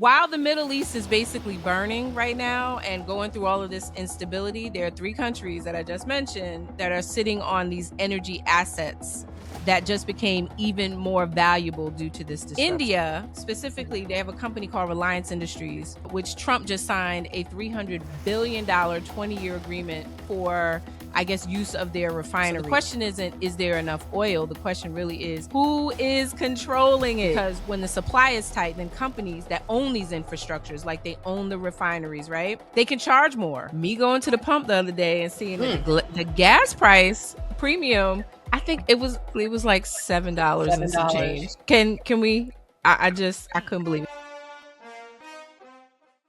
while the Middle East is basically burning right now and going through all of this instability, there are 3 countries that I just mentioned that are sitting on these energy assets that just became even more valuable due to this disruption. India, specifically, they have a company called Reliance Industries, which Trump just signed a $300 billion 20-year agreement for, I guess, use of their refinery. So the question isn't, is there enough oil? The question really is, who is controlling it? Because when the supply is tight, then companies that own these infrastructures, like they own the refineries, right? They can charge more. Me going to the pump the other day and seeing the gas price premium, I think it was like $7 and some change. Can we? I couldn't believe it.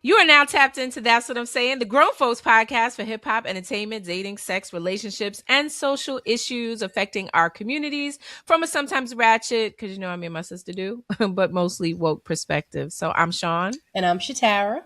You are now tapped into That's What I'm Saying, the Grown Folks podcast for hip hop, entertainment, dating, sex, relationships, and social issues affecting our communities from a sometimes ratchet, because you know what me and my sister do, but mostly woke perspective. So I'm Shaun. And I'm Shatara.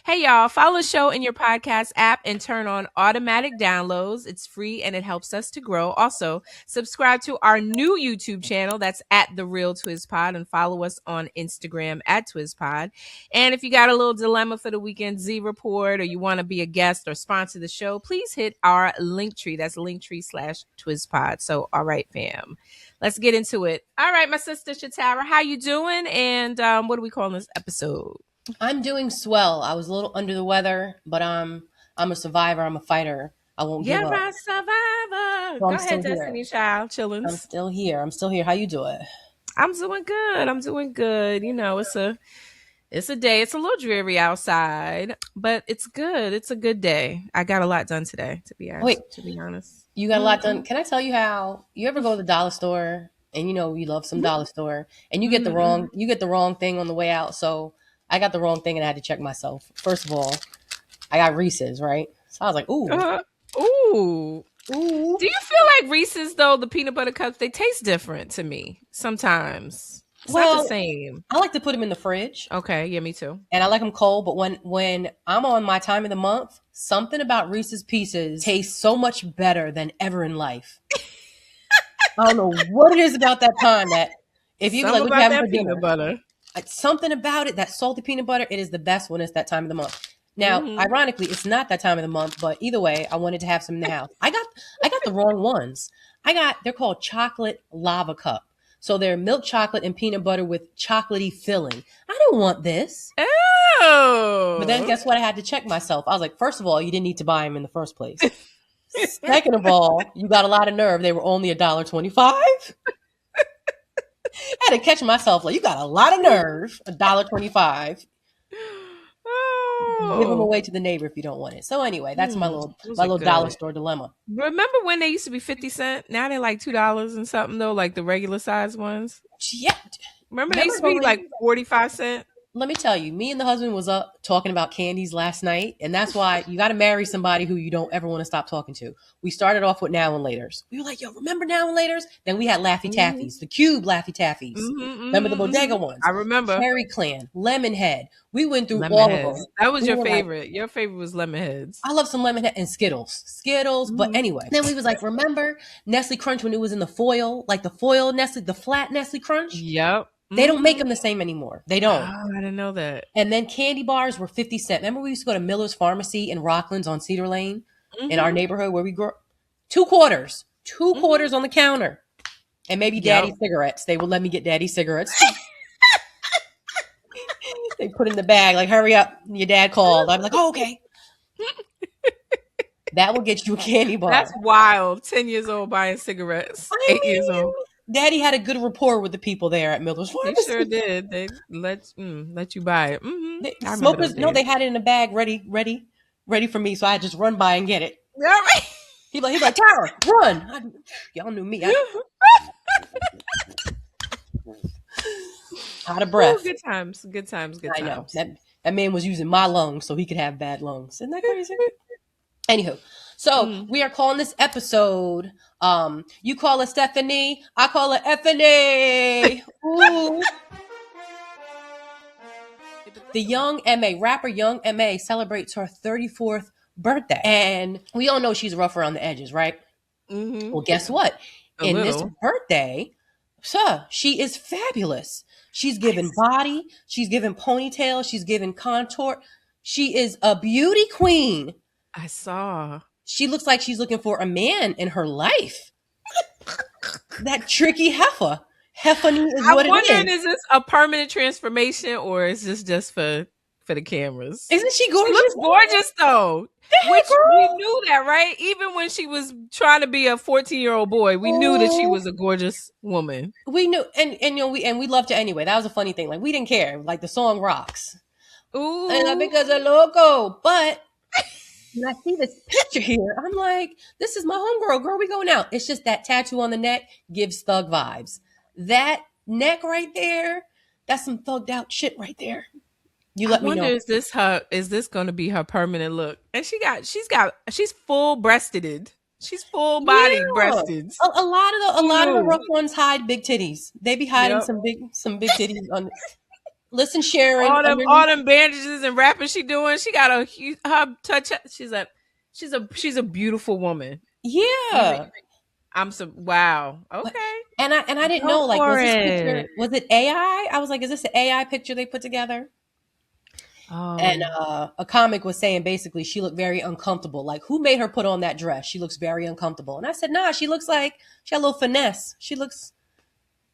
Hey, y'all, follow the show in your podcast app and turn on automatic downloads. It's free and it helps us to grow. Also, subscribe to our new YouTube channel. That's at The Real TwizPod, and follow us on Instagram at TwizPod. And if you got a little dilemma for the Weekend Z Report, or you want to be a guest or sponsor the show, please hit our Linktree. That's Linktree/TwizPod. So, all right, fam, let's get into it. All right, my sister Shatara, how you doing? And what are we calling this episode? I'm doing swell. I was a little under the weather, but I'm a survivor. I'm a fighter. I won't give up. You're a survivor. Go ahead, Destiny Child. Chillin'. I'm still here. How you doing? I'm doing good. You know, it's a day. It's a little dreary outside, but it's good. It's a good day. I got a lot done today, to be honest. You got a lot done. Can I tell you how you ever go to the dollar store and you know you love some dollar store and you get the wrong thing on the way out? So I got the wrong thing and I had to check myself. First of all, I got Reese's, right? So I was like, ooh. Ooh. Do you feel like Reese's, though, the peanut butter cups, they taste different to me sometimes? It's not the same. I like to put them in the fridge. Okay, yeah, me too. And I like them cold, but when I'm on my time of the month, something about Reese's Pieces tastes so much better than ever in life. I don't know what it is about that time that if you like, what you having for dinner? Peanut butter. Something about it, that salty peanut butter, it is the best when it's that time of the month. Now, ironically, it's not that time of the month, but either way, I wanted to have some in the house. I got the wrong ones. They're called chocolate lava cup. So they're milk chocolate and peanut butter with chocolatey filling. I don't want this. Oh. But then guess what? I had to check myself. I was like, first of all, you didn't need to buy them in the first place. Second of all, you got a lot of nerve. They were only $1.25. I had to catch myself like, you got a lot of nerve, $1.25. Oh. Give them away to the neighbor if you don't want it. So anyway, that's my little dollar store dilemma. Remember when they used to be 50 cents? Now they're like $2 and something though, like the regular size ones. Yeah. Remember they used to be like 45 cents? Let me tell you, me and the husband was up talking about candies last night. And that's why you got to marry somebody who you don't ever want to stop talking to. We started off with Now and Laters. We were like, yo, remember Now and Laters? Then we had Laffy Taffies, the cube Laffy Taffies. Remember the bodega ones? I remember. Cherry Clan, Lemonhead. We went through all of them. That was your favorite. Like, your favorite was Lemonheads. I love some Lemonhead and Skittles. But anyway, then we was like, remember Nestle Crunch when it was in the foil, like the foil Nestle, the flat Nestle Crunch? Yep. They don't make them the same anymore. They don't. Oh, I didn't know that. And then candy bars were 50 cents. Remember we used to go to Miller's Pharmacy in Rocklands on Cedar Lane in our neighborhood where we grew up? 2 quarters. 2 quarters on the counter. And maybe daddy cigarettes. They would let me get daddy cigarettes. They put in the bag, like, hurry up. Your dad called. I'm like, oh, okay. That will get you a candy bar. That's wild. 10 years old buying cigarettes. 8 years old. Daddy had a good rapport with the people there at Miller's Pharmacy. They sure did. They let you buy it. Smokers, they had it in a bag ready for me. So I just run by and get it. All right. He's like, Tara, run. Y'all knew me. Out of breath. Ooh, good times. I know. That man was using my lungs so he could have bad lungs. Isn't that crazy? Anywho, so we are calling this episode, you call her Stephanie, I call her Effany. Ooh. The Young rapper Young M.A. celebrates her 34th birthday. And we all know she's rough around the edges, right? Well, guess what? In this birthday, she is fabulous. She's given body. She's given ponytail. She's given contour. She is a beauty queen. I saw. She looks like she's looking for a man in her life. That tricky heifer. Heffany is I'm what it wondering, is. is this a permanent transformation or is this just for the cameras? Isn't she She looks gorgeous? gorgeous though. The heck, Which we girl? knew that, right? Even when she was trying to be a 14-year-old boy, we knew that she Oh, was a gorgeous woman. we knew, and we loved her anyway. That was a funny thing. Like we didn't care. Like the song rocks, and Ooh. because of loco. But when I see this picture here, I'm like, this is my homegirl. Girl, we going out. It's just that tattoo on the neck gives thug vibes. That neck right there, that's some thugged out shit right there. You I let me wonder, know. is this gonna be her permanent look? And she's full breasted. She's full bodied Yeah. breasted. A lot of the Ooh. rough ones hide big titties. They be hiding Yep. some big titties on. Listen, Sharon, All underneath. them bandages and rapping she doing. She got a huge her touch. She's a beautiful woman. Even Yeah. I'm so wow. But Okay. and I didn't Go know, like, for was this picture, it. was it AI? I was like, is this an AI picture they put together? And Oh, a comic was saying basically she looked very uncomfortable. Like, who made her put on that dress? She looks very uncomfortable. And I said, nah, she looks like she got a little finesse. She looks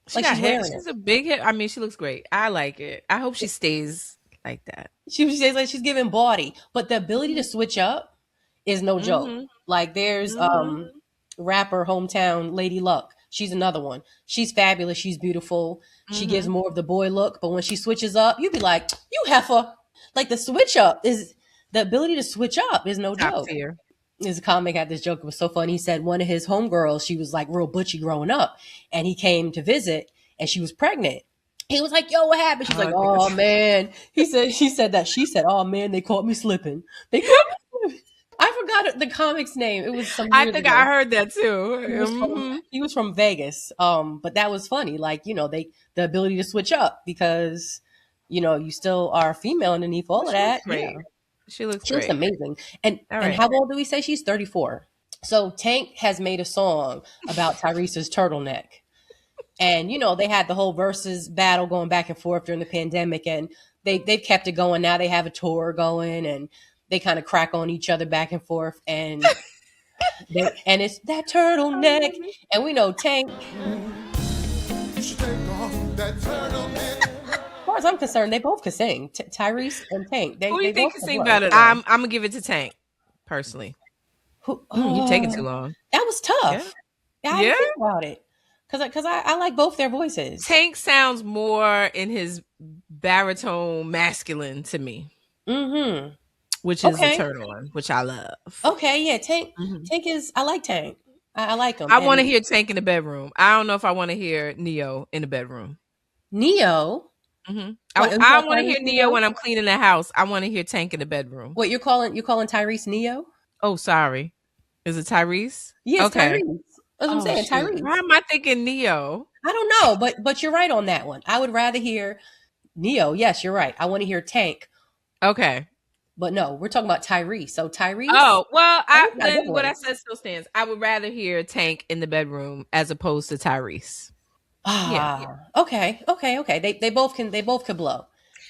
she like got she's hit. wearing it. She's a big hit. I mean, she looks great. I like it. I hope she stays like that. She says like she's giving body, but the ability to switch up is no joke. Mhm. Like there's Mhm. rapper hometown Lady Luck. She's another one. She's fabulous. She's beautiful. She gives Mhm. more of the boy look, but when she switches up, you'd be like, you heifer. Like the switch up is the ability to switch up is no Top joke. tier. His comic had this joke. It was so funny. He said one of his homegirls, she was like real butchy growing up, and he came to visit, and she was pregnant. He was like, "Yo, what happened?" She's like, Oh "Oh gosh. man." She said that. She said, "Oh man, they caught me slipping. They caught me slipping." I forgot the comic's name. It was some I years think I ago. heard that He too. was from Mhm. he was from Vegas. But that was funny. Like, they the ability to switch up because you still are female underneath all But of she looks that. Yeah. great. She looks She looks great. amazing. And Alright. how old do we say she's 34? So Tank has made a song about Tyrese's turtleneck. And they had the whole versus battle going back and forth during the pandemic, and they've kept it going. Now they have a tour going, and they kind of crack on each other back and forth, and it's that I turtleneck. love it. And we know Tank, as far as I'm concerned, they both could sing. Tyrese and Tank, they Who do they you think both can could sing blow. better? I'm gonna give it to Tank, personally. Who, You taking too long. that was Yeah. tough. Yeah, I had to Yeah. think about it because I like both their voices. Tank sounds more in his baritone masculine to me, Mm-hmm. which is a Okay. turn on, which I love. Okay. Yeah. Tank. Mhm. Tank is. I like Tank. I like him. I want to And hear Tank in the bedroom. I don't know if I want to hear Neo in the bedroom. Neo. What? You I call want to hear Tyrese Neo Neo? when I'm cleaning the house. I want to hear Tank in the bedroom. What you're calling Tyrese Neo? Oh, sorry. Is it Tyrese? Yes, Okay. Tyrese. That's what I'm Oh saying. shoot. Why Tyrese. am I thinking Neo? I don't know, but you're right on that one. I would rather hear Neo. Yes, you're right. I want to hear Tank, Okay. but no, we're talking about Tyrese. So Tyrese, Oh, well, I I think you got a good then what I voice. said still stands. I would rather hear Tank in the bedroom as opposed to Tyrese. Yeah. Okay. They both could blow.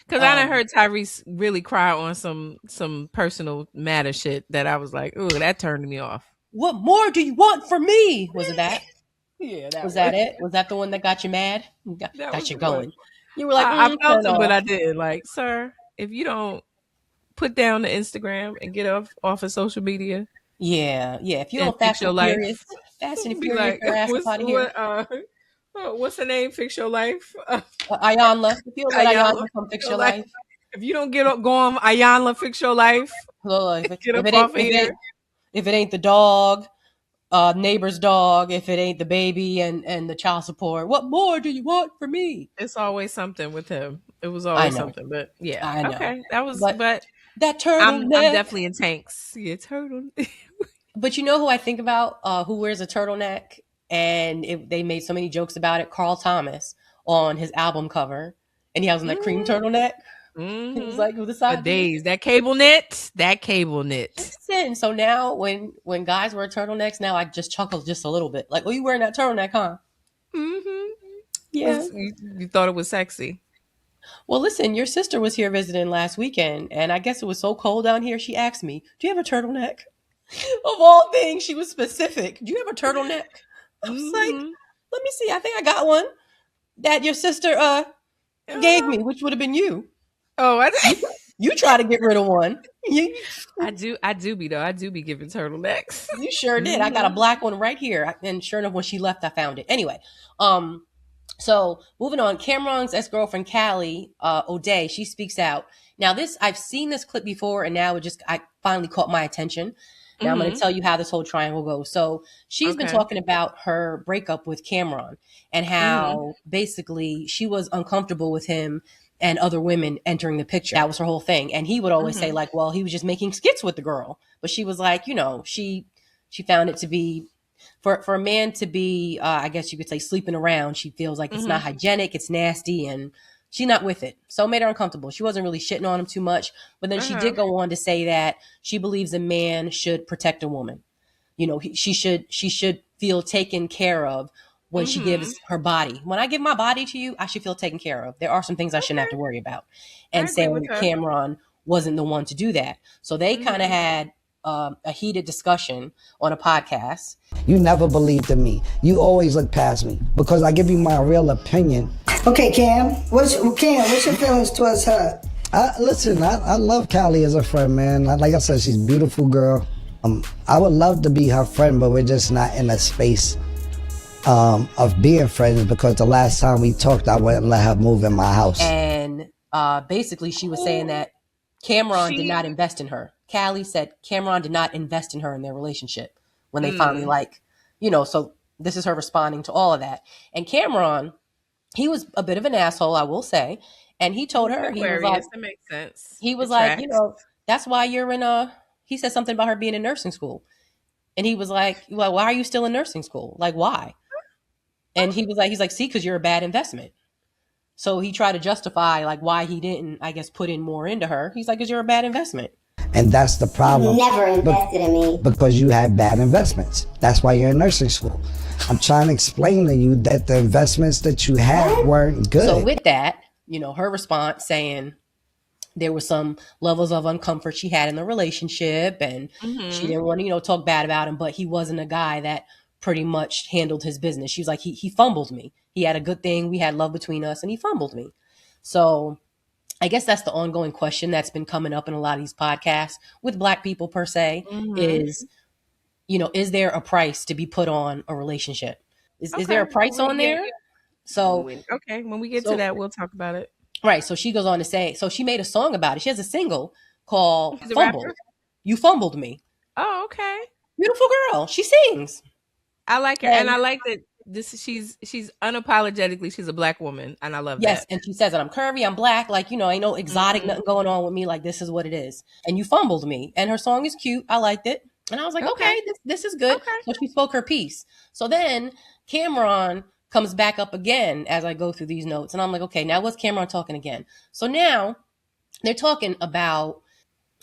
Cause I done Um, heard Tyrese really cry on some personal matter shit that I was like, ooh, that turned me off. what more do you want from me? Was it that? Yeah, that Was was that it? Was that the one that got you mad? Got, that got was you the one. going. You were like, I felt turn it, but off. I did. Like, sir, if you don't put down the Instagram and get off of social media Yeah, yeah. If you and don't fix your life, Fast and be Furious like, your ass up out of here. what's the name? Fix your life, Ayanla, if you don't let Ayanla. Ayanla come Fix fix your your life. life, If you don't go on Ayanla, fix your life. well, Get up off of here. if it ain't the dog, neighbor's dog, if it ain't the baby and the child support, what more do you want from me? It's always something with him. It was I always know, something, but yeah, I know, okay, that was. but But that I'm turtleneck. definitely in tanks. Yeah, turtle. But you know who I think about? Who wears a turtleneck? And they made so many jokes about it. Carl Thomas on his album cover, and he has on that cream Mm-hmm. turtleneck. He was Mm-hmm. like, "With the For side piece." days, that cable knit, that cable knit. Listen, so now when guys wear turtlenecks, now I just chuckle just a little bit. Like, oh, you wearing that turtleneck, huh? Mm-hmm. Yeah. You thought it was sexy. Well, listen, your sister was here visiting last weekend, and I guess it was so cold down here. She asked me, "Do you have a turtleneck?" Of all things, she was specific. "Do you have a turtleneck?" I was like, Mm-hmm. "Let me see. I think I got one that your sister gave me, which would have been you. Oh, You you try to get rid of one. I do be though. I do be giving turtlenecks. You sure did. I got a Mm-hmm. black one right here, and sure enough, when she left, I found it. Anyway, um, so moving on, Cameron's ex-girlfriend Callie O'Day, she speaks out. Now this I've seen this clip before, and now it just I finally caught my attention. Now I'm going to Mm-hmm. tell you how this whole triangle goes. So she's been Okay. talking about her breakup with Cameron and Mm-hmm. how basically she was uncomfortable with him and other women entering the picture. That was her whole thing. And he would always say Mm-hmm. like, well, he was just making skits with the girl. But she was like, she found it to be for a man to be, I guess you could say, sleeping around. She feels like it's not Mm-hmm. hygienic, it's nasty, and she's not with it. So it made her uncomfortable. She wasn't really shitting on him too much, but then she Uh-huh. did go on to say that she believes a man should protect a woman. She should feel taken care of when she Mm-hmm. gives her body. When I give my body to you, I should feel taken care of. There are some things I shouldn't have to Okay. worry about. I And agree with saying her. Cameron wasn't the one to do that. So they kind of Mm-hmm. had a heated discussion on a podcast. You never believed in me. You always look past me because I give you my real opinion. Okay, Cam, what's your feelings towards her? Listen, I love Callie as a friend, man. Like I said, she's a beautiful girl. I would love to be her friend, but we're just not in a space of being friends because the last time we talked, I wouldn't let her move in my house. And basically, she was saying that Cameron did She. not invest in her. Callie said Cameron did not invest in her in their relationship when they finally, Mm. so this is her responding to all of that. And Cameron, he was a bit of an asshole, I will say. And he told He's her, Aquarius. That makes sense. he It was like, tracks. that's why you're in he said something about her being in nursing school. And he was like, well, why are you still in nursing school? Like, why? And he's like, see, because you're a bad investment. So he tried to justify like why he didn't, I guess, put in more into her. He's like, because you're a bad investment. And that's the problem. You never invested in me. Because you had bad investments. That's why you're in nursing school. I'm trying to explain to you that the investments that you had weren't good. So with that, her response saying there were some levels of uncomfort she had in the relationship, and she Mm-hmm. didn't want to, talk bad about him, but he wasn't a guy that pretty much handled his business. She was like, he fumbled me. He had a good thing. We had love between us, and he fumbled me. So I guess that's the ongoing question that's been coming up in a lot of these podcasts with Black people per se Mm-hmm. is there a price to be put on a relationship? Is there Okay. a price on there? So, When we get to so that, we'll talk about it. right. So she goes on to say, so she made a song about it. She has a single called She's a Fumbled. rapper. You fumbled me. Oh, okay. Beautiful girl. She sings. I like her, and And I like that. She's unapologetically she's a Black woman, and I love yes, that. and she says that I'm curvy, I'm Black, like, ain't no exotic, Mm-hmm. nothing going on with me. Like, this is what it is. And you fumbled me. And her song is cute. I liked it. And I was like, Okay. okay, this is good. Okay. So she spoke her piece. So then Cameron comes back up again as I go through these notes. And I'm like, okay, now what's Cameron talking again? So now they're talking about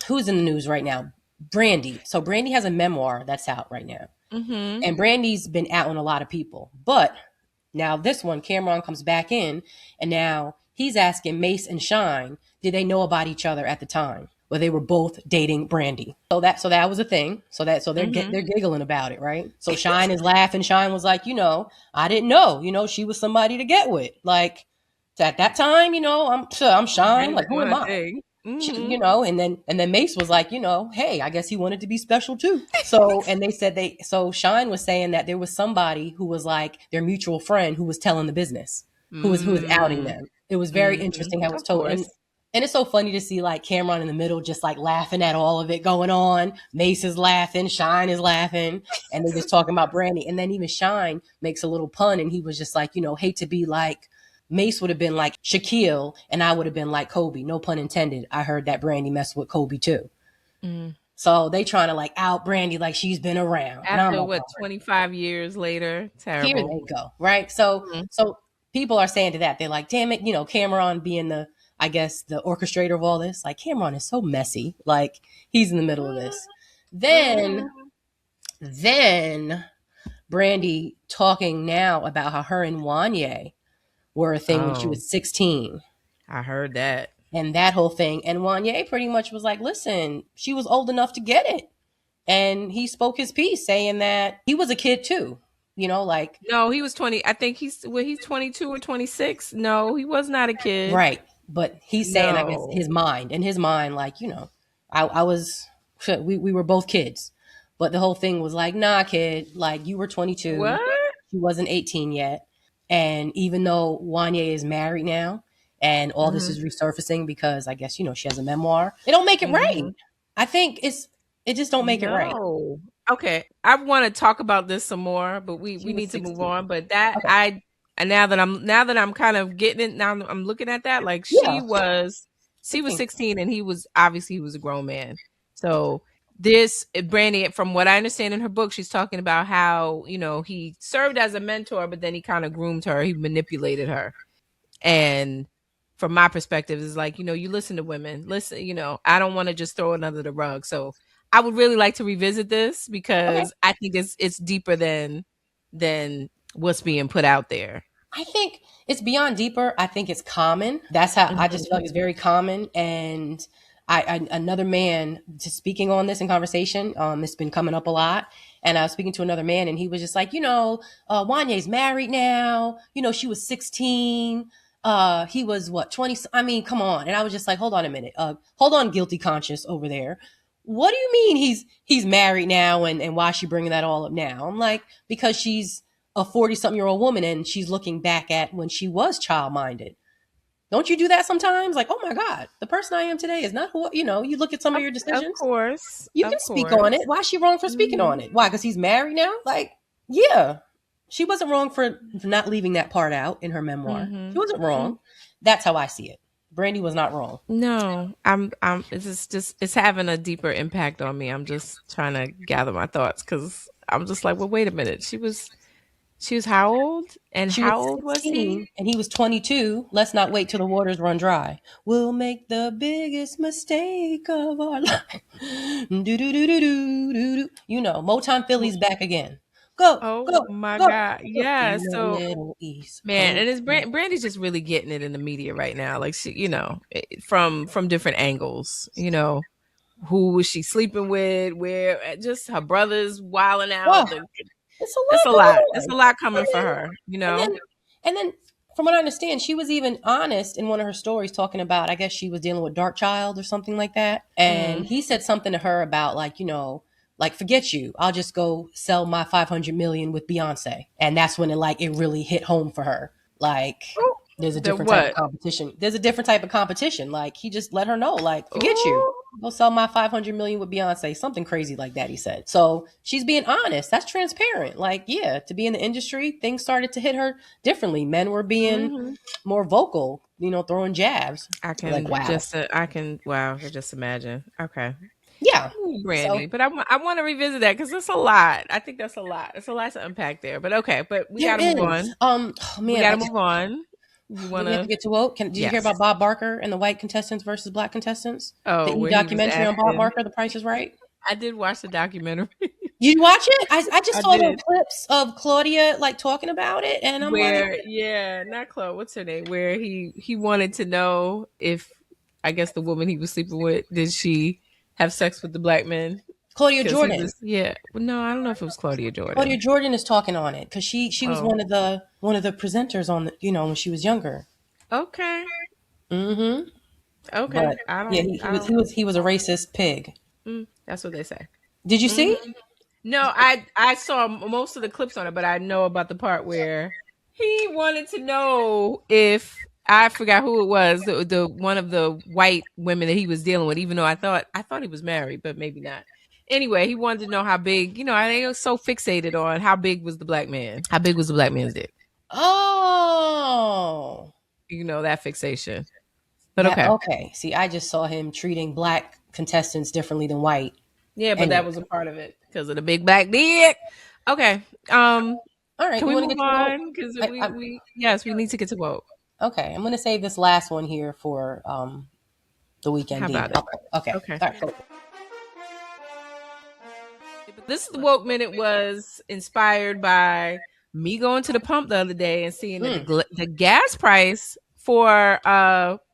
who's in the news right now. Brandy. So Brandy has a memoir that's out right now. Mm-hmm. And Brandy's been out on a lot of people. But now this one, Cameron comes back in, and now he's asking Mace and Shine, did they know about each other at the time? Well, they were both dating Brandy. So that was a thing. So they're Mm-hmm. they're giggling about it, right? So Shine is laughing. Shine was like, I didn't know. She was somebody to get with. Like at that time, I'm Shine. Brandy was Like, who doing am her I? thing. Mm-hmm. And then Mace was like, hey, I guess he wanted to be special too. So and they said so Shine was saying that there was somebody who was like their mutual friend who was telling the business, who was outing Mm-hmm. them. It was very Mm-hmm. interesting how it was Of told. course. And it's so funny to see like Cameron in the middle just like laughing at all of it going on. Mace is laughing, Shine is laughing, and they're just talking about Brandy. And then even Shine makes a little pun and he was just like, hate to be like Mace would have been like Shaquille and I would have been like Kobe. No pun intended. I heard that Brandy messed with Kobe too. Mm. So they trying to like out Brandy like she's been around. And I'm After like, what, oh, 25 years later? here Terrible. they go. Right. So Mm. so people are saying to that, they're like, damn it, Cameron being I guess the orchestrator of all this. Like Cameron is so messy. Like he's in the middle of this. Then Mm. then Brandy talking now about how her and Wanye were a thing when she Oh, was 16. I heard that. And that whole thing. And Wanye pretty much was like, listen, she was old enough to get it. And he spoke his piece saying that he was a kid too. Like, No, he was 20. I think he's 22 or 26. No, he was not a kid. right. But he's saying, I guess, No. his mind, in his mind, like, I was, we were both kids. But the whole thing was like, nah, kid, like, you were 22. What? She wasn't 18 yet. And even though Wanye is married now and all this Mhm. is resurfacing because I guess, she has a memoir, it don't make it right. Mhm. I think it just don't make it right. No. Okay. I want to talk about this some more, but we She was need to move 16. on. But that Okay. I and now that I'm kind of getting it, now I'm looking at that, like Yeah. she was 16. 16 and he was a grown man. So this Brandy, from what I understand in her book, she's talking about how, he served as a mentor, but then he kind of groomed her, he manipulated her. And from my perspective, is like, you listen to women. Listen, I don't want to just throw it under the rug. So I would really like to revisit this Okay. because I think it's deeper than what's being put out there. I think it's beyond deeper. I think it's common. That's how I just Mhm. feel like it's very common. And another man just speaking on this in conversation. It's been coming up a lot. And I was speaking to another man, and he was just like, Wanye's married now. She was 16. He was what, 20? I mean, come on. And I was just like, hold on a minute. Hold on, guilty conscience over there. What do you mean he's married now, and why is she bringing that all up now? I'm like, because she's a 40-something-year-old woman and she's looking back at when she was child-minded. Don't you do that sometimes? Like, oh my God, the person I am today is not who, you look at some of Of, your of decisions. course, You of can speak on it. course. Why is she wrong for speaking Mhm. on it? Why? Because he's married now? Like, yeah. She wasn't wrong for not leaving that part out in her memoir. She Mhm. wasn't Mm. wrong. That's how I see it. Brandy was not wrong. No, it's just it's having a deeper impact on me. I'm just trying to gather my thoughts because I'm just like, well, wait a minute. She was how old? And She was how old was he? 16 and he was 22. Let's not wait till the waters run dry. We'll make the biggest mistake of our life. Do, do, do, do, do, do, do. Motown Philly's back again. Go, Oh go, my go, God. go. Yeah. In the So, Middle East. man, and it's Brandy's just really getting it in the media right now. Like she, from different angles, who was she sleeping with, where just her brothers wilding Oh, out. it's a It's lot a going lot. It's on. a lot coming And for then, her. and then, from what I understand, she was even honest in one of her stories talking about, I guess she was dealing with Dark Child or something like that. And Mm. he said something to her about like, like forget you. I'll just go sell my 500 million with Beyonce. And that's when it really hit home for her. Like Ooh, there's a the different type of what? competition. There's a different type of competition. Like he just let her know, like, forget you. Ooh. Go sell my 500 million with Beyonce. Something crazy like that, he said. So she's being honest. That's transparent. Like, yeah, to be in the industry, things started to hit her differently. Men were being Mhm. more vocal, throwing jabs. Like, wow. I can, wow, I can just imagine. Okay. Yeah. Ooh, So Brandy, but I want to revisit that because it's a lot. I think that's a lot. It's a lot to unpack there. But okay, but we there got to move is. on. Oh We man, got to move on. You do want we have to to? get to woke? Did you hear Yes. about Bob Barker and the white contestants versus black contestants? The Oh, E where he was documentary on Bob asking. Barker, The Price is Right. I did watch the documentary. You watch it? I just I saw little did. clips of Claudia like talking about it, and I'm like, Where, yeah, not Chloe. What's her name? Where he wanted to know if, I guess, the woman he was sleeping with, did she have sex with the black men? Claudia Because he Jordan. was, yeah. Well, no, I don't know if it was Claudia Claudia Jordan. Jordan is talking on it because she was Oh, one of the presenters on the, when she was younger. okay, Mm-hmm. okay. But I yeah, don't, he, he I was he don't. was he was a racist pig. That's what they say. Did you Hmm. see? No, I saw most of the clips on it, but I know about the part where he wanted to know if, I forgot who it was, the one of the white women that he was dealing with. Even though I thought he was married, but maybe not. Anyway, he wanted to know how big. They were so fixated on how big was the black man. How big was the black man's dick? Oh, That fixation. But that okay, okay. See, I just saw him treating black contestants differently than white. yeah, but that Anyway, was a part of it because of the big black dick. Okay, all right. can You we want to move get to vote? on? Because we I, we yes, we need to get to vote. okay, I'm going to save this last one here for the How weekend about D. it? Okay. Okay. All right. Cool. But this woke minute was inspired by Me going to the pump the other day and seeing that Mm, the gas price for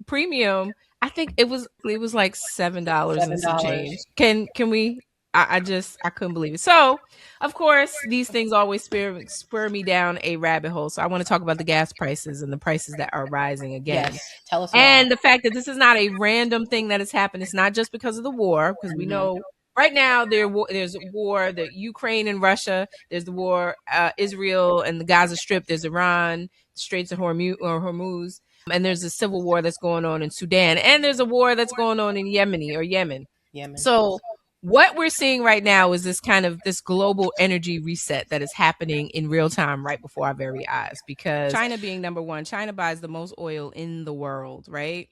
premium, I think it was like $7 and some change. $7. Can we I just I couldn't believe it. So, of course, these things always spur me down a rabbit hole. So I want to talk about the gas prices and the prices that are rising again. Yes. Tell us why. And the fact that this is not a random thing that has happened. It's not just because of the war, because we Hmm. know right now there's a war, the Ukraine and Russia. There's the war, Israel and the Gaza Strip. There's Iran, Straits of Hormuz, and there's a civil war that's going on in Sudan, and there's a war that's going on in Yemen. Yemen. So what we're seeing right now is this kind of this global energy reset that is happening in real time right before our very eyes, because China being number one, China buys the most oil in the world, right?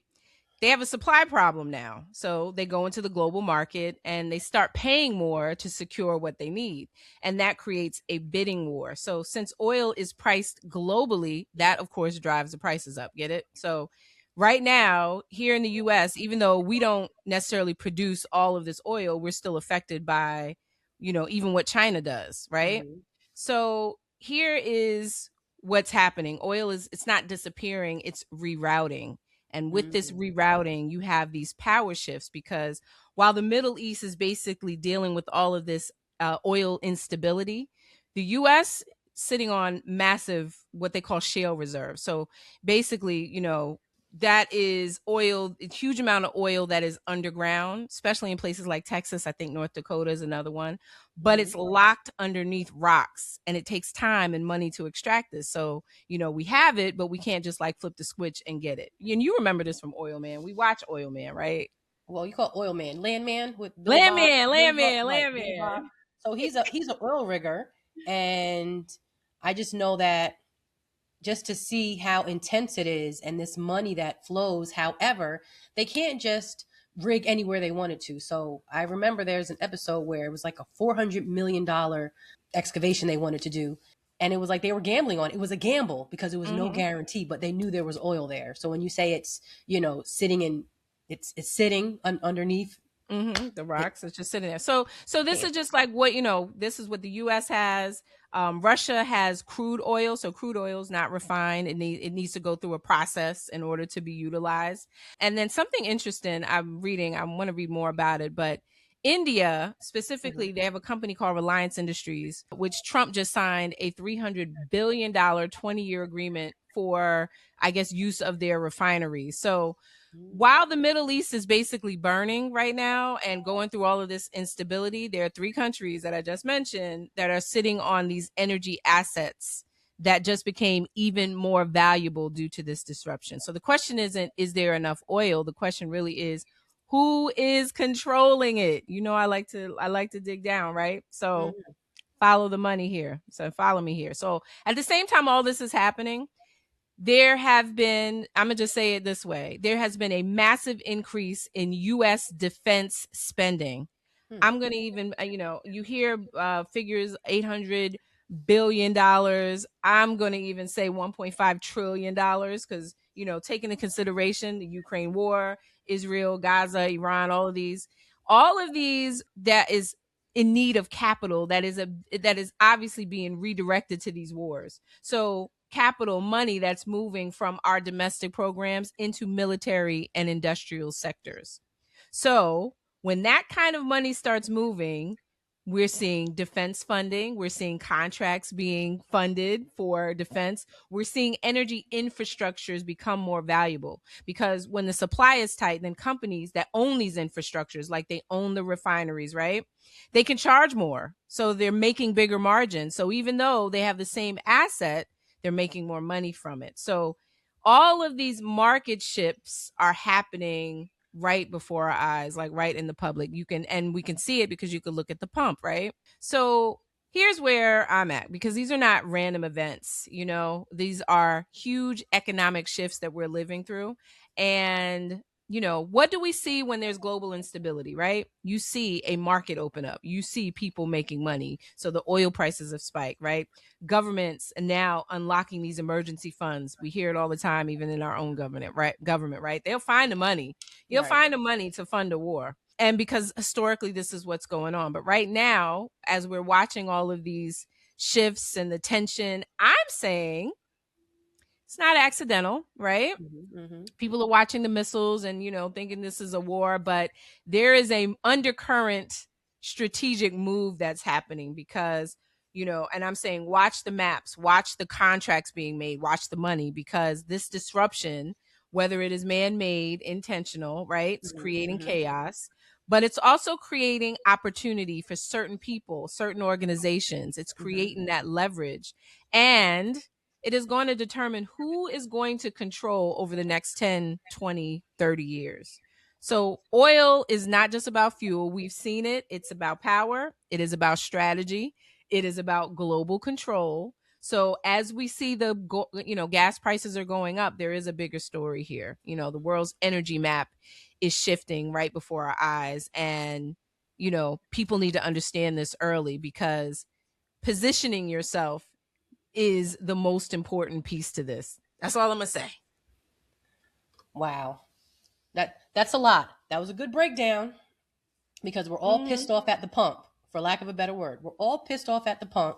They have a supply problem now. So they go into the global market and they start paying more to secure what they need. And that creates a bidding war. So since oil is priced globally, that of course drives the prices up. Get it? So right now, here in the US, even though we don't necessarily produce all of this oil, we're still affected by, even what China does, right? Hmm. So here is what's happening. Oil is it's not disappearing, it's rerouting. And with this Hmm. rerouting, you have these power shifts, because while the Middle East is basically dealing with all of this oil instability, the US sitting on massive what they call shale reserves. So basically, that is oil, a huge amount of oil that is underground, especially in places like Texas. I think North Dakota is another one, but Hmm. it's locked underneath rocks and it takes time and money to extract this. So, we have it, but we can't just like flip the switch and get it. And you remember this from Oil Man. We watch Oil Man, right? Well, you call it Oil Man, Landman with Billy Bob, Landman, Landman, right? Billy Bob. Landman. So he's an oil rigger, and I just know that just to see how intense it is and this money that flows. However, they can't just rig anywhere they wanted to. So I remember there's an episode where it was like a $400 million excavation they wanted to do. And it was like they were gambling on it. It was a gamble because it was no Mm-hmm. guarantee, but they knew there was oil there. So when you say it's, sitting in, it's sitting underneath, The it rocks, it's just sitting there. So this can't. is just like what this is what the U.S. has. Russia has crude oil, so crude oil is not refined. It needs to go through a process in order to be utilized. And then something interesting I'm reading. I want to read more about it, but India Mhm. specifically, they have a company called Reliance Industries, which Trump just signed a $300 billion 20-year agreement for, I guess, use of their refineries. So Mm. while the Middle East is basically burning right now and going through all of this instability, there are three countries that I just mentioned that are sitting on these energy assets that just became even more valuable due to this disruption. So the question isn't, is there enough oil? The question really is, who is controlling it? I like to dig down, right? So Mhm. follow the money here. So follow me here. So at the same time all this is happening, there have been, I'm going to just say it this way, there has been a massive increase in US defense spending. Hmm. I'm going to even, you hear figures $800 billion. I'm going to even say $1.5 trillion, because, taking into consideration the Ukraine war, Israel, Gaza, Iran, all of these that is in need of capital, that is obviously being redirected to these wars. So capital money that's moving from our domestic programs into military and industrial sectors. So when that kind of money starts moving, we're seeing defense funding, we're seeing contracts being funded for defense, we're seeing energy infrastructures become more valuable, because when the supply is tight, then companies that own these infrastructures, like they own the refineries, right? They can charge more. So they're making bigger margins. So even though they have the same asset, they're making more money from it. So all of these market shifts are happening right before our eyes, like right in the public. And we can see it because you could look at the pump, right? So here's where I'm at, because these are not random events. These are huge economic shifts that we're living through. And what do we see when there's global instability, right? You see a market open up, you see people making money. So the oil prices have spiked, right? Governments are now unlocking these emergency funds. We hear it all the time, even in our own government, right? They'll find the money. You'll Right. find the money to fund a war. And because historically this is what's going on. But right now, as we're watching all of these shifts and the tension. I'm saying it's not accidental, right? People are watching the missiles and, thinking this is a war, but there is a undercurrent strategic move that's happening because, and I'm saying watch the maps, watch the contracts being made, watch the money, because this disruption, whether it is man-made, intentional, right? It's creating chaos, but it's also creating opportunity for certain people, certain organizations. It's creating that leverage. And it is going to determine who is going to control over the next 10, 20, 30 years. So oil is not just about fuel. We've seen it. It's about power. It is about strategy. It is about global control. So as we see the gas prices are going up, there is a bigger story here. The world's energy map is shifting right before our eyes, and people need to understand this early, because positioning yourself is the most important piece to this. That's all I'm gonna say. Wow. That's a lot. That was a good breakdown, because we're all pissed off at the pump, for lack of a better word. We're all pissed off at the pump.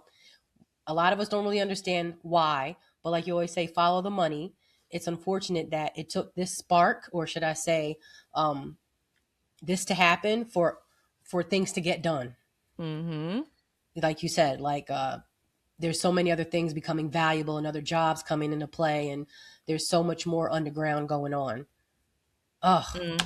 A lot of us don't really understand why, but like you always say, follow the money. It's unfortunate that it took this spark, or should I say, this to happen for things to get done. Like you said, there's so many other things becoming valuable and other jobs coming into play, and there's so much more underground going on. Ugh.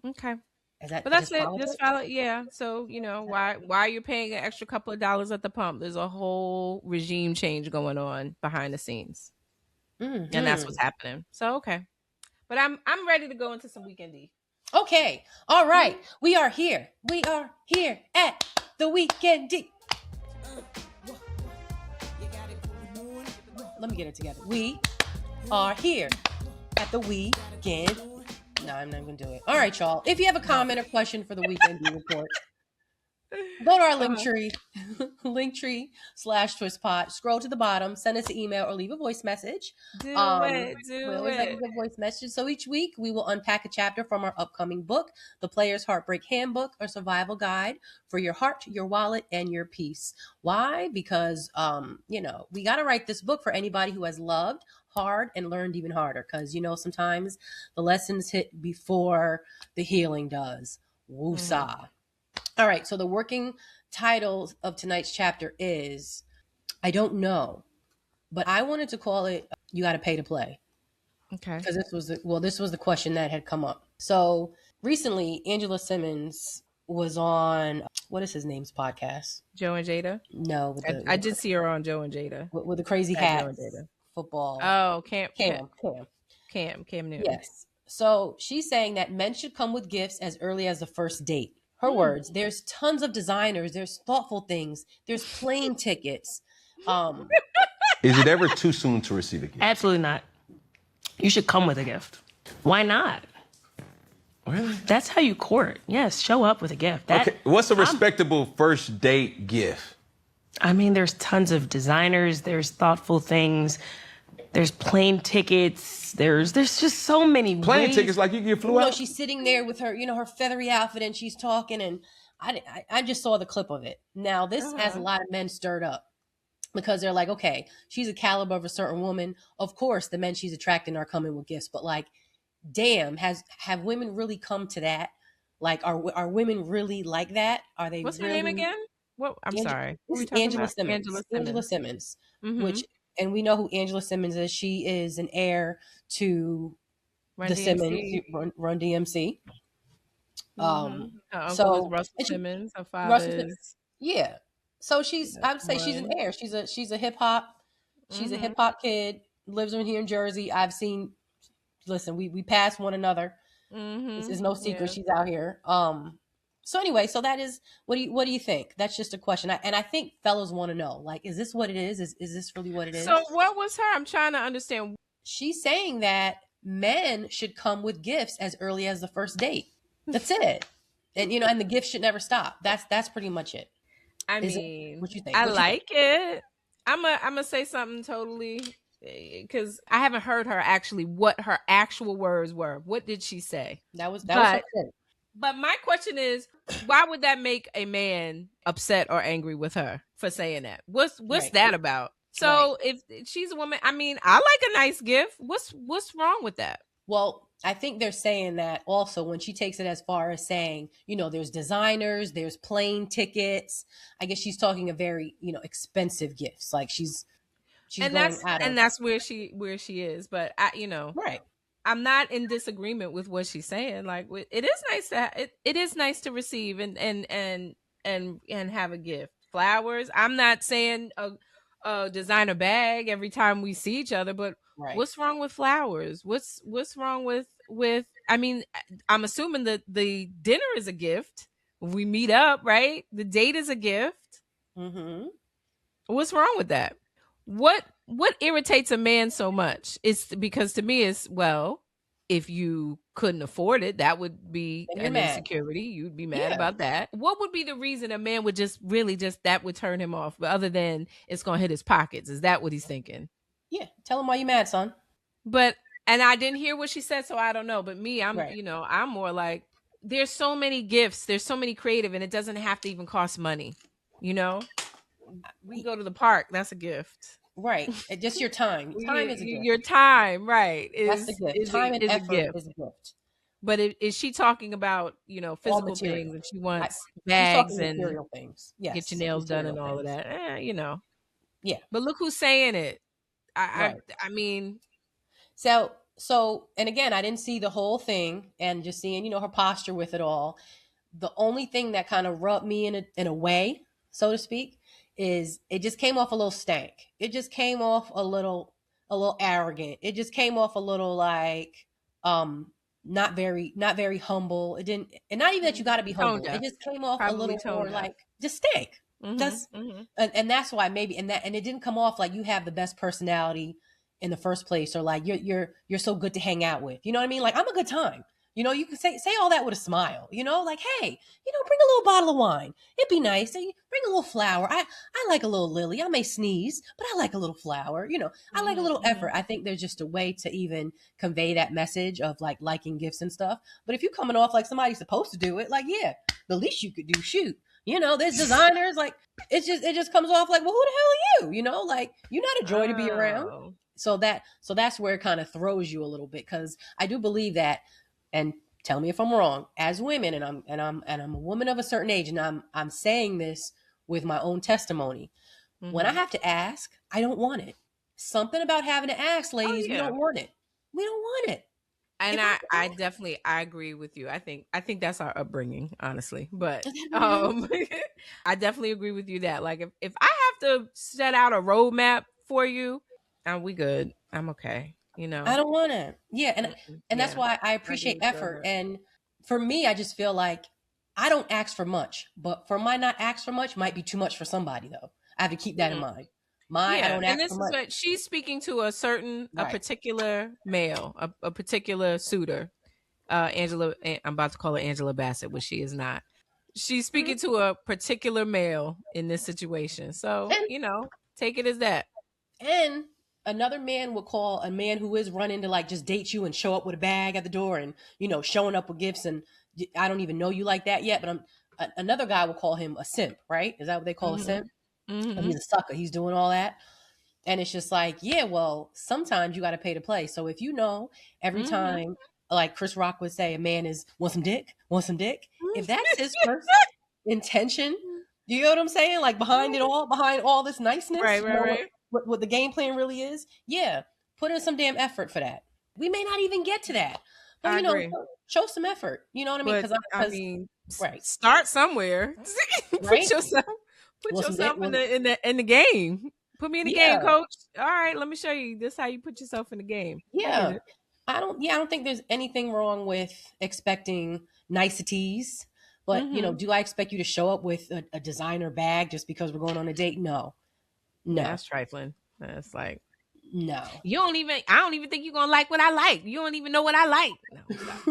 Okay. But that's it. Just follow. Yeah. So, why you're paying an extra couple of dollars at the pump? There's a whole regime change going on behind the scenes. And that's what's happening. So, okay. But I'm ready to go into some Weekend D. Okay. All right. We are here. We are here at the Weekend D. Let me get it together. We are here at the Weekend. No, I'm not going to do it. All right, y'all. If you have a comment or question for the Weekend D report, go to our Linktree/TwistPod. Scroll to the bottom, send us an email, or leave a voice message. Do We it. always like a good voice message. So each week we will unpack a chapter from our upcoming book, The Player's Heartbreak Handbook, a survival guide for your heart, your wallet, and your peace. Why? Because we got to write this book for anybody who has loved hard and learned even harder. Because sometimes the lessons hit before the healing does. Woosah. All right, so the working title of tonight's chapter is, I don't know, but I wanted to call it, You Got to Pay to Play. Okay. Because this was the question that had come up. So recently, Angela Simmons was on, what is his name's podcast? Joe and Jada? No. I did see her on Joe and Jada. With the crazy hat. Football. Oh, Cam Newton. Yes. So she's saying that men should come with gifts as early as the first date. Her words, there's tons of designers, there's thoughtful things, there's plane tickets. Is it ever too soon to receive a gift? Absolutely not. You should come with a gift. Why not? Really? That's how you court. Yes, show up with a gift. Okay. What's a respectable first date gift? I mean, there's tons of designers, there's thoughtful things, there's plane tickets, there's just so many Plane ways. tickets like you get flew out? She's sitting there with her, her feathery outfit, and she's talking, and I just saw the clip of it. Now, this has a lot of men stirred up, because they're like, okay, she's a caliber of a certain woman. Of course, the men she's attracting are coming with gifts, but damn, have women really come to that? Are women really like that? Are they? What's really... her name again? Well, I'm sorry. This is Angela Simmons. Angela Simmons. And we know who Angela Simmons is. She is an heir to Run DMC. Her uncle is Russell Simmons. Her father is... Yeah. So I would say she's an heir. She's a hip hop. She's a hip hop kid. Lives in here in Jersey. I've seen. Listen, we pass one another. This is no secret. She's out here. So anyway, so that is, what do you think? That's just a question. I think fellas want to know, is this what it is? Is this really what it is? So what was her? I'm trying to understand. She's saying that men should come with gifts as early as the first date. That's it. And and the gifts should never stop. That's pretty much it. I mean, what you think? I like it. I'm gonna say something totally, because I haven't heard her actually what her actual words were. What did she say? That was her thing. But my question is, why would that make a man upset or angry with her for saying that? What's Right. that about? Right. So if she's a woman, I mean, I like a nice gift. What's wrong with that? Well, I think they're saying that also when she takes it as far as saying, there's designers, there's plane tickets. I guess she's talking a very, expensive gifts. Like she's And going that's out and of that's where she is. But right. I'm not in disagreement with what she's saying. Like it is nice it is nice to receive and have a gift. Flowers. I'm not saying a designer bag every time we see each other, but Right. what's wrong with flowers? What's wrong with I mean, I'm assuming that the dinner is a gift. We meet up, right? The date is a gift. Mm-hmm. What's wrong with that? What irritates a man so much? It's because to me it's, well, if you couldn't afford it, that would be And you're an mad. insecurity. You'd be mad Yeah. about that. What would be the reason a man would just really just that would turn him off? But other than it's gonna hit his pockets, is that what he's thinking? Yeah. Tell him why you mad, son. But and I didn't hear what she said, so I don't know. But me, Right. I'm more like there's so many gifts, there's so many creative, and it doesn't have to even cost money. You know, we can go to the park. That's a gift. Right. Just your time. Time is a gift. Your time, right, That's the gift. Time and is a effort gift. is a gift. But is she talking about All physical things, material. and she wants She's talking bags and material things. get your Yes. nails done Material and all of things. that? Yeah. But look who's saying it. I Right. I, I mean, So, and again, I didn't see the whole thing, and just seeing, her posture with it all. The only thing that kind of rubbed me in a way, so to speak, is it just came off a little stank. It just came off a little arrogant. It just came off a little like um not very humble. It didn't, and not even that you got to be tone humble. It deaf, just came off a probably little more tone deaf. like just stank. Mm-hmm, That's mm-hmm. and that's why maybe, and it didn't come off like you have the best personality in the first place, or like you're so good to hang out with. You know what I mean? Like, I'm a good time. You can say all that with a smile. Like, hey, bring a little bottle of wine. It'd be nice. Hey, bring a little flower. I like a little lily. I may sneeze, but I like a little flower. I like a little Mm-hmm. effort. I think there's just a way to even convey that message of like liking gifts and stuff. But if you're coming off like somebody's supposed to do it, like, yeah, the least you could do, shoot. There's designers, like, it just comes off like, well, who the hell are you? Like, you're not a joy to be around. Oh. So that's where it kind of throws you a little bit, because I do believe that, and tell me if I'm wrong, as women, and I'm a woman of a certain age, and I'm saying this with my own testimony. When I Mm-hmm. have to ask, I don't want it. Something about having to ask, Oh ladies, we yeah. don't want it. We don't want it. And If I I definitely I agree with you. I think that's our upbringing, honestly. But is that what it is? I definitely agree with you that, like, if I have to set out a roadmap for you, we good. I'm okay. I don't want it. Yeah, and that's Yeah, why I I agree appreciate with you on effort. that. And for me, I just feel like I don't ask for much, but for my not ask for much might be too much for somebody, though. I have to keep that in Mhm. mind. I Yeah, don't and ask this for is much. what she's speaking to, a Right. particular male, a particular suitor. Angela, I'm about to call her Angela Bassett, which she is not. She's Mhm. speaking to a particular male in this situation. So, And take it as that. and another man would call a man who is running to like just date you and show up with a bag at the door, and showing up with gifts, and I don't even know you like that yet, but another guy will call him a simp, right? Is that what they call a Mhm. simp? And Mhm. he's a sucker. He's doing all that. And it's just like, yeah, well, sometimes you got to pay to play. So if every Mhm. time, like Chris Rock would say, a man is want some dick. If that's his Mhm. first intention, you know what I'm saying? Like, behind all this Right, niceness, right, more right. what the game plan really is. Yeah, put in some damn effort for that. We may not even get to that, but I agree. show some effort. You know what I mean? But I Because mean, right, start somewhere. put right. yourself put Want some dick? yourself in the game. Put me in the game, Yeah. coach. All right, let me show you this how you put yourself in the game. I get Yeah. it. I don't think there's anything wrong with expecting niceties, but Mhm. do I expect you to show up with a designer bag just because we're going on a date? No. Yeah, No. that's trifling. That's like, No. I don't even think you're gonna like what I like. You don't even know what I like. No, stop.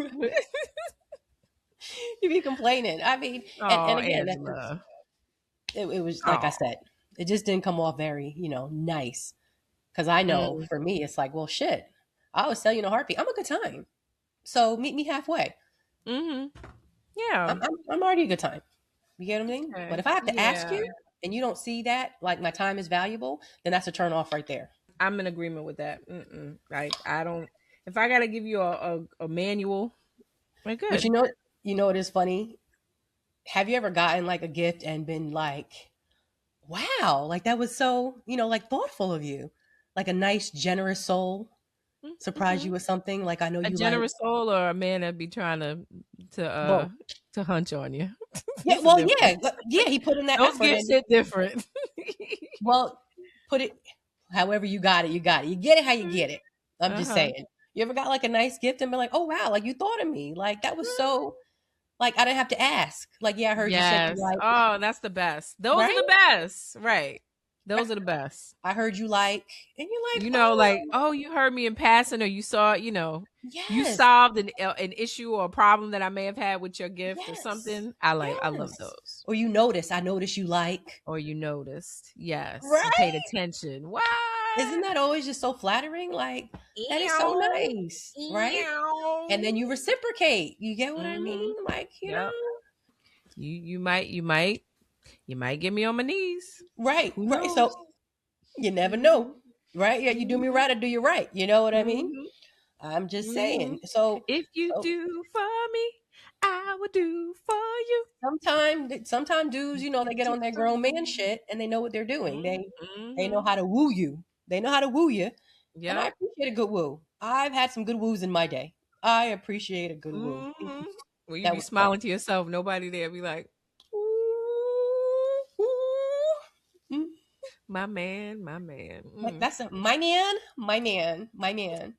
You be complaining. I mean, and Oh, again, that's just, Angela. it was like I Oh. said, it just didn't come off very, nice. Because I know Mm. for me, it's like, well, shit, I always tell you in a heartbeat, I'm a good time. So meet me halfway. Mhm. Yeah. I'm already a good time. You get what I mean? But Okay. if I have to ask Yeah. you and you don't see that, like my time is valuable, then that's a turn off right there. I'm in agreement with that. Like I don't. If I gotta give you a manual, we're But good. you know it is funny. Have you ever gotten like a gift and been like, wow, like that was so, like thoughtful of you. Like a nice, generous soul surprise Mm-hmm. you with something. Like I know A you like generous soul or a man that be trying to both. to hunch on you. Yeah, It's a well, difference. yeah, he put in that Those effort gifts and hit different. well, put it however you got it, you got it. You get it how you get it. I'm just Uh-huh. saying. You ever got like a nice gift and be like, oh wow, like you thought of me. Like that was so like I didn't have to ask. Like, yeah, I heard you said you Yes. like, Oh, that's the best. Those are right? the best. Right. Those are the best. I heard you like, and you're like, You know, like, oh, oh, you heard me in passing, or you saw, you yes, solved an issue or a problem that I may have had with your gift or yes, something. I love yes. those. Or I notice you like, Or you noticed. Yes. You paid right? attention. What? Isn't that always just so flattering? Like, that is so Ew. nice, right? And then Ew. you reciprocate. You get what I Mm-hmm. mean? Like, Yep. You might get me on my knees. right, Who right. knows? So you never know, Mhm. right? Yeah, you do me Mhm. right, I do you right. You know what I mean? Mhm. I'm just Mhm. saying. So, If you so do for me, I will do for you. sometimes dudes, they get on their grown man shit and they know what they're doing. They know Mhm. how to woo you. They know how to woo you, and I Yep. appreciate a good woo. I've had some good woos in my day. I appreciate a good woo. Mhm. Well, you That be was fun. smiling to yourself. Nobody there be like, Ooh, ooh. Mm, my man, my man. like Mm. that's my man, my man, my man.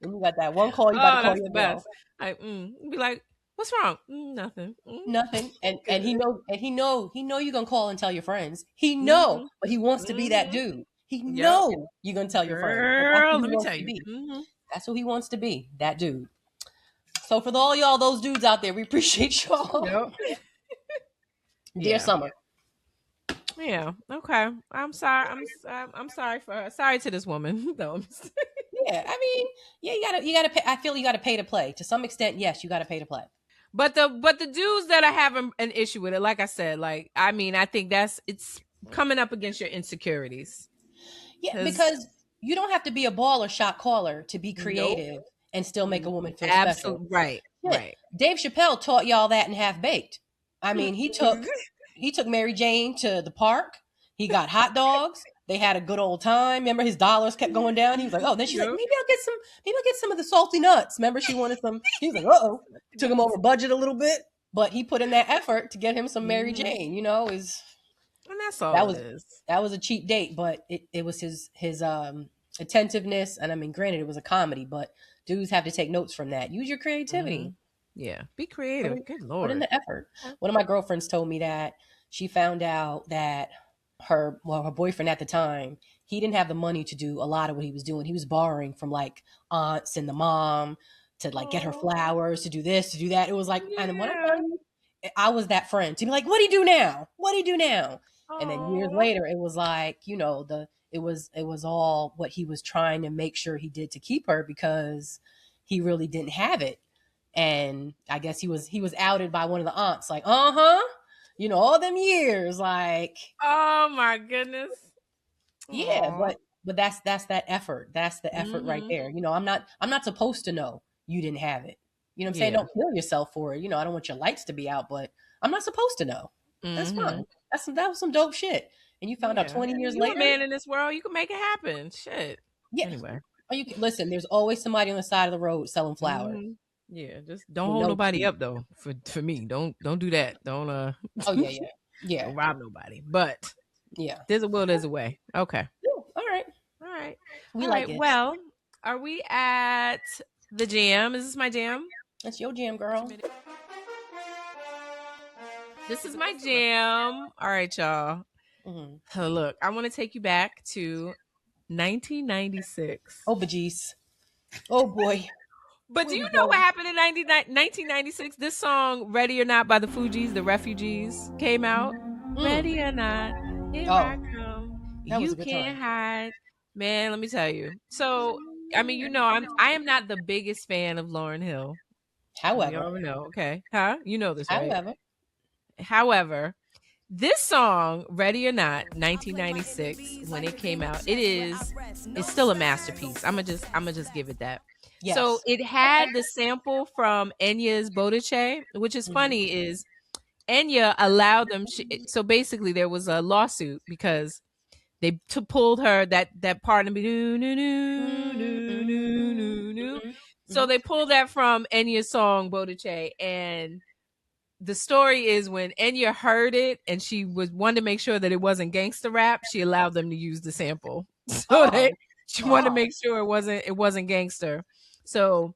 And you got that one call, you about to Oh, call that's your the girl. best. Be like, what's wrong? Nothing. Nothing. And he Good. know you're gonna call and tell your friends. He know, Mhm. but he wants to be that Mhm. dude. He Yep. know you're gonna tell your friends. But that's Girl, who he let me wants tell to you. be. That's who he wants to be. That dude. So for all y'all, those dudes out there, we appreciate y'all. Yep. Dear Yeah. Summer. Yeah. Okay. I'm sorry. I'm sorry for her. Sorry to this woman. No. Yeah, I mean, yeah, you gotta pay. I feel you gotta pay to play. To some extent, yes, you gotta pay to play. But the dudes that are having an issue with it, like I said, like I think it's coming up against your insecurities. Yeah, Because because you don't have to be a ball or shot caller to be nope. creative and still make a woman feel special. Absolutely right. Shit, Right. Dave Chappelle taught y'all that in Half Baked. I mean, he took Mary Jane to the park. He got hot dogs. They had a good old time. Remember, his dollars kept going down. He was like, "Oh." Then she's like, Yep. Maybe I'll get some of the salty nuts." Remember, she wanted some. He was like, "Uh oh." Took him over budget a little bit, but he put in that effort to get him some Mary Mhm. Jane. Is And that's all that it was is. that was a cheap date, but it was his attentiveness, and I mean, granted, it was a comedy, but dudes have to take notes from that. Use your creativity. Mhm. Yeah. Be Put creative. in, Good put in lord. the effort. One of my girlfriends told me that she found out that her boyfriend at the time, he didn't have the money to do a lot of what he was doing. He was borrowing from like aunts and the mom to like get her Oh, flowers, to do this, to do that. It was like, and when I yeah. tell you, I was that friend to be like, what do you do now? What do you do now? And then years Oh. later, it was like, it was all what he was trying to make sure he did to keep her because he really didn't have it. And I guess he was outed by one of the aunts, like, all them years, like, Oh my goodness. yeah, Oh. but that's that effort. That's the effort right Mhm. there. I'm not supposed to know you didn't have it. You know what I'm saying? Yeah. Don't kill yourself for it. I don't want your lights to be out, but I'm not supposed to know. That's fine. Mhm. That was some dope shit. And you found out Yeah. 20 years You a later? man in this world, you can make it happen. Shit. Yeah. Anyway. Or you can listen, there's always somebody on the side of the road selling flowers. Mhm. Yeah, just don't You hold know. nobody up though. For me, don't do that. Don't Oh yeah, yeah. Yeah. don't rob nobody. But Yeah. there's a will, there's a way. Okay. Ooh, all right. All right. We All like right. it. Well, are we at the jam? Is this my jam? That's your jam, girl. This is my jam. All right, y'all. Hmm. So look, I want to take you back to 1996. Oh, bejeez. Oh boy. But do Where you we know what going? happened in 1996? This song, Ready or Not by the Fugees, the Refugees, came out. Mm. Ready or not, here Oh, I come. that was You a good can't time. hide. Man, let me tell you. So, I mean, I am not the biggest fan of Lauryn Hill. We However, already know. Okay. Huh? You know this, right? however, However, this song, Ready or Not, 1996, when it came out, it's still a masterpiece. I'm gonna just give it that. So yes. it Okay. had the sample from Enya's Bodice, which is Mhm. funny is Enya allowed them. So basically, there was a lawsuit because they pulled her that part of me. Mhm, mhm, mhm, So mhm. they pulled that from Enya's song Bodice, and the story is when Enya heard it and she was wanted to make sure that it wasn't gangster rap, she allowed them to use the sample. So they Oh, she wanted to oh. make sure it wasn't gangster. So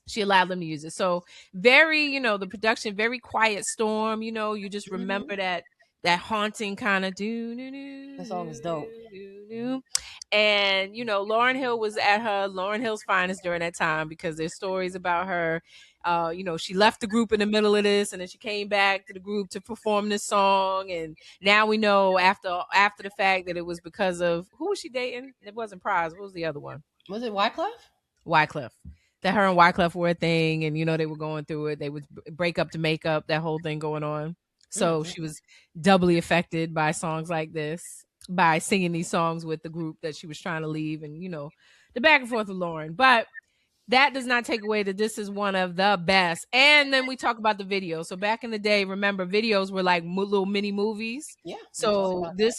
she allowed them to use it. So very, the production, very quiet storm, you just Mhm. remember that haunting kind of do do That do song is dope. do do do. And Lauren Hill was at her Lauren Hill's finest during that time because there's stories about her. She left the group in the middle of this, and then she came back to the group to perform this song. And now we know after the fact that it was because of who was she dating? It wasn't Prize. What was the other one? Was it Wyclef? Wyclef. That her and Wyclef were a thing, and they were going through it. They would break up to make up, that whole thing going on. So Mm-hmm. she was doubly affected by songs like this, by singing these songs with the group that she was trying to leave, and the back and forth with Lauren. But that does not take away that this is one of the best. And then we talk about the video. So back in the day, remember videos were like little mini movies. Yeah, we talked So about that.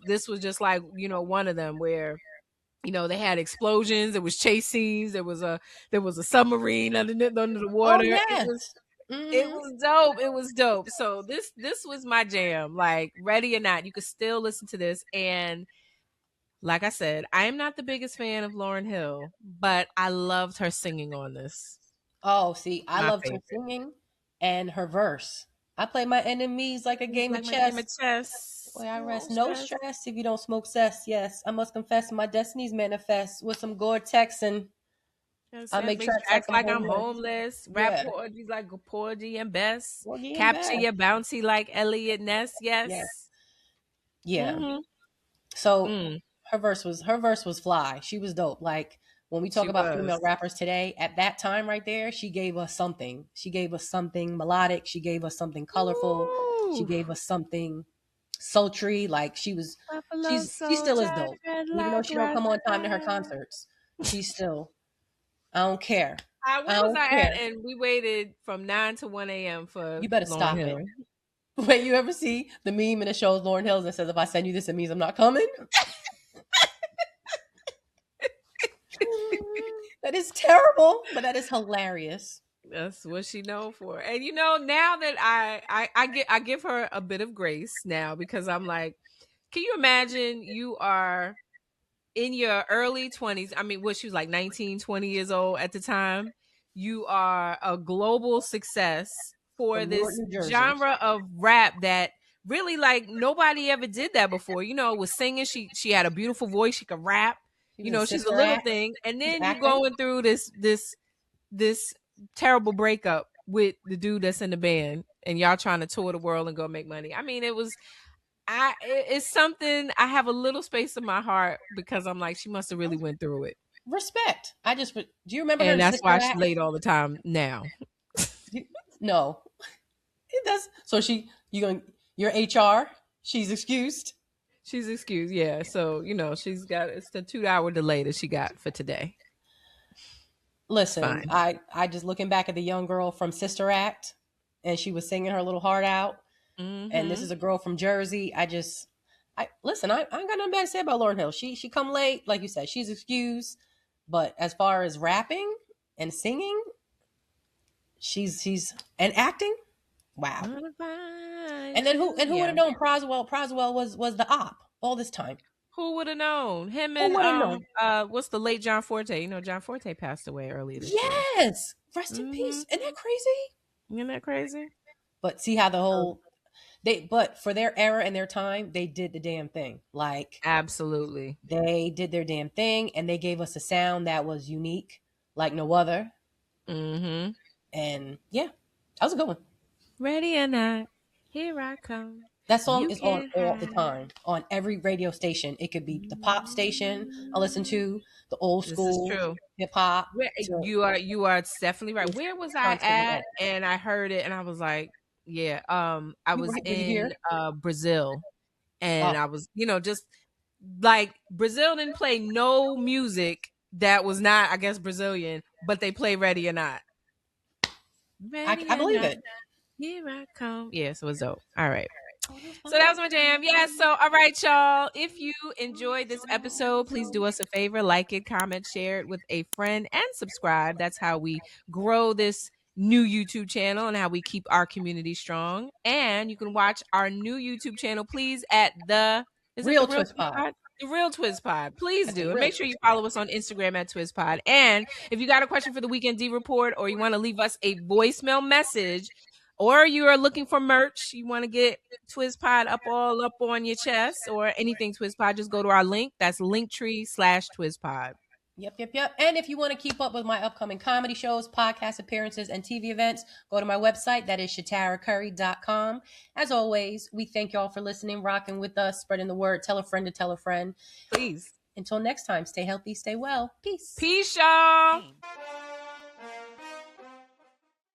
this was just like one of them where they had explosions, there was chase scenes, there was a submarine under the Oh water. It yes. was it Mm-hmm. was dope. It was dope. So this was my jam. Like Ready or Not, you could still listen to this. And like I said, I am not the biggest fan of Lauren Hill, but I loved her singing on this. Oh, see, I My loved her favorite. singing and her verse. I play my enemies like a It's game of like my game chess. of chess. Where I No rest no stress. stress if you don't smoke cess. Yes, I must confess my destinies manifest with some Gore-Tex and Yes, I yes, make make tracks like tracks I'm like I'm homeless. homeless. Rap Yeah. poetry like poetry and best. Boogie and Capture bass. your bounty like Elliot Ness. Yeah. Yes. Yeah. Mm-hmm. So Mm, her verse was fly. She was dope. Like when we talk she about was. female rappers today, at that time right there, she gave us something. She gave us something melodic. She gave us something colorful. She Ooh. gave us something sultry. Like Buffalo she still is soldier, dope. tread Even though like she don't come on time to her ratchet. concerts, she's still. I don't care. I Where was don't I care. at? And we waited from 9 to 1 a.m. for You better Lauren stop it. Hill. Wait, you ever see the meme and it shows Lauren Hills and says, "If I send you this, it means I'm not coming." That is terrible, but that is hilarious. That's what she known for. And now that I give her a bit of grace now because I'm like, can you imagine you are in your early 20s? I mean, what, she was like 19, 20 years old at the time. You are a global success for From Newark, this New Jersey. genre of rap that really, like, nobody ever did that before. Was singing. She had a beautiful voice. She could rap. She was in She's a Sister little Act. thing. And She's then you acting. going through this terrible breakup with the dude that's in the band, and y'all trying to tour the world and go make money. I mean, it's something I have a little space in my heart because I'm like, she must have really went through it. Respect. Do you remember her And in that's Sister why she Act? late all the time now. No. It does. So your HR, she's excused. She's excused, yeah. So, it's the 2 hour delay that she got for today. It's Listen, fine. I just looking back at the young girl from Sister Act and she was singing her little heart out. And this Mm-hmm. is a girl from Jersey. I listen, I ain't got nothing bad to say about Lauren Hill. She come late, like you said, she's excused. But as far as rapping and singing, she's and acting, wow. Modified And then you. who would Yeah. have known Proswell was the op all this time? Who would have known? Him Who and would have known? what's the late John Forte? John Forte passed away earlier this year. Yes. Rest in Mm-hmm. peace. Isn't that crazy? Isn't that crazy? But see how the Oh, whole but for their era and their time, they did the damn thing. Like absolutely. they did their damn thing and they gave us a sound that was unique like no other. Mm-hmm. And yeah, that was a good one. Ready or not, here I come. That song You is on can all the hide. time, on every radio station. It could be the pop station I listen to, the old This is school true. hip hop. Where To you are definitely right. it's Where was I constantly at? on. And I heard it and I was like, yeah, I You was right where you in hear? Brazil and Oh, I was, just like Brazil didn't play no music that was not, I guess, Brazilian, but they play Ready or Not. Ready I or believe Not, it. here I come. Yeah, so it's dope. All right. Oh, that's So that fine. was my jam. Yeah. So, all right, y'all. If you enjoyed this episode, please do us a favor, like it, comment, share it with a friend, and subscribe. That's how we grow this new YouTube channel and how we keep our community strong. And you can watch our new YouTube channel, please, at is it the Real Real Twist Twist Pod. Pod? The Real Twist Pod. Please That's the do. And real make sure Twist you Pod. follow us on Instagram at Twist Pod. And if you got a question for the Weekend D Report or you want to leave us a voicemail message, or you are looking for merch, you want to get TwizPod up on your chest or anything TwizPod, just go to our link. That's linktree/TwizPod. Yep. And if you want to keep up with my upcoming comedy shows, podcast appearances, and TV events, go to my website. That is shataracurry.com. As always, we thank y'all for listening, rocking with us, spreading the word. Tell a friend to tell a friend. Please. Until next time, stay healthy, stay well. Peace. Peace, y'all.